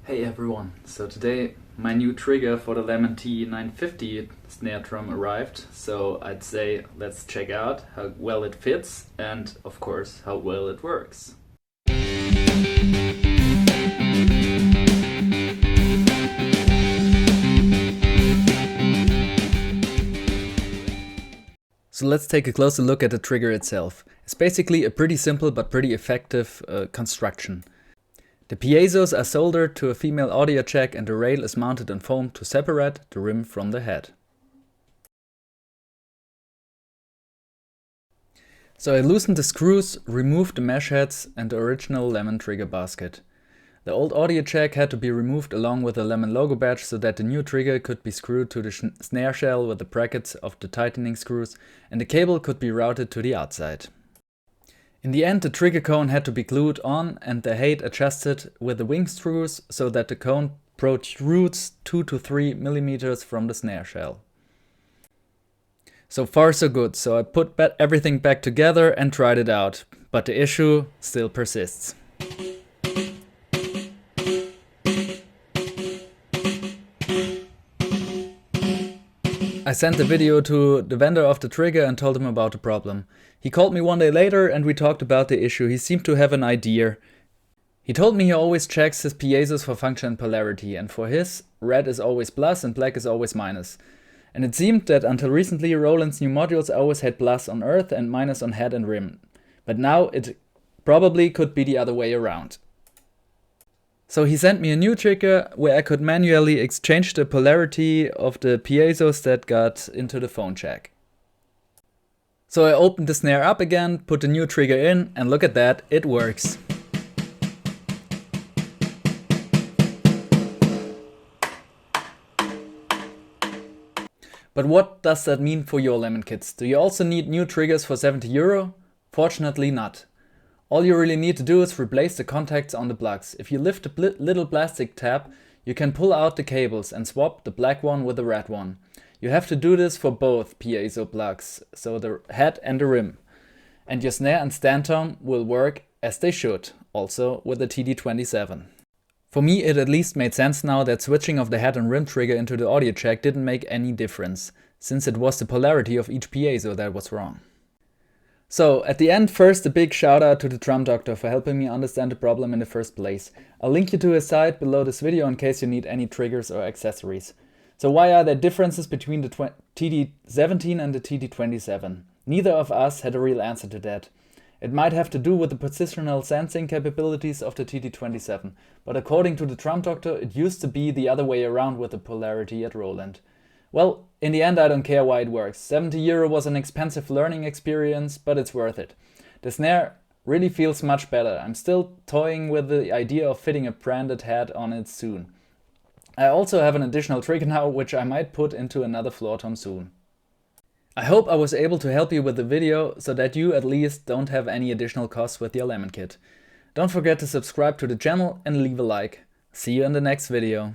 Hey everyone, so today my new trigger for the Lemon T950 snare drum arrived, so I'd say let's check out how well it fits and of course how well it works. So let's take a closer look at the trigger itself. It's basically a pretty simple but pretty effective construction. The piezos are soldered to a female audio jack and the rail is mounted on foam to separate the rim from the head. So I loosened the screws, removed the mesh heads and the original Lemon trigger basket. The old audio jack had to be removed along with the Lemon logo badge so that the new trigger could be screwed to the snare shell with the brackets of the tightening screws and the cable could be routed to the outside. In the end, the trigger cone had to be glued on and the height adjusted with the wing screws so that the cone protrudes 2 to 3 millimeters from the snare shell. So far so good, so I put everything back together and tried it out, but the issue still persists. I sent the video to the vendor of the trigger and told him about the problem. He called me one day later and we talked about the issue. He seemed to have an idea. He told me he always checks his piezos for function and polarity, and for his, red is always plus and black is always minus. And it seemed that until recently Roland's new modules always had plus on earth and minus on head and rim. But now it probably could be the other way around. So he sent me a new trigger where I could manually exchange the polarity of the piezos that got into the phone jack. So I opened the snare up again, put the new trigger in, and look at that, it works. But what does that mean for your Lemon kits? Do you also need new triggers for €70? Fortunately not. All you really need to do is replace the contacts on the plugs. If you lift the little plastic tab, you can pull out the cables and swap the black one with the red one. You have to do this for both piezo plugs, so the head and the rim. And your snare and stand tom will work as they should, also with the TD27. For me it at least made sense now that switching of the head and rim trigger into the audio jack didn't make any difference, since it was the polarity of each piezo that was wrong. So, at the end, first a big shout out to the drum doctor for helping me understand the problem in the first place. I'll link you to his site below this video in case you need any triggers or accessories. So why are there differences between the TD17 and the TD27? Neither of us had a real answer to that. It might have to do with the positional sensing capabilities of the TD27, but according to the drum doctor it used to be the other way around with the polarity at Roland. Well, in the end I don't care why it works. €70 was an expensive learning experience, but it's worth it. The snare really feels much better. I'm still toying with the idea of fitting a branded head on it soon. I also have an additional trigger now, which I might put into another floor tom soon. I hope I was able to help you with the video, so that you at least don't have any additional costs with your Lemon kit. Don't forget to subscribe to the channel and leave a like. See you in the next video.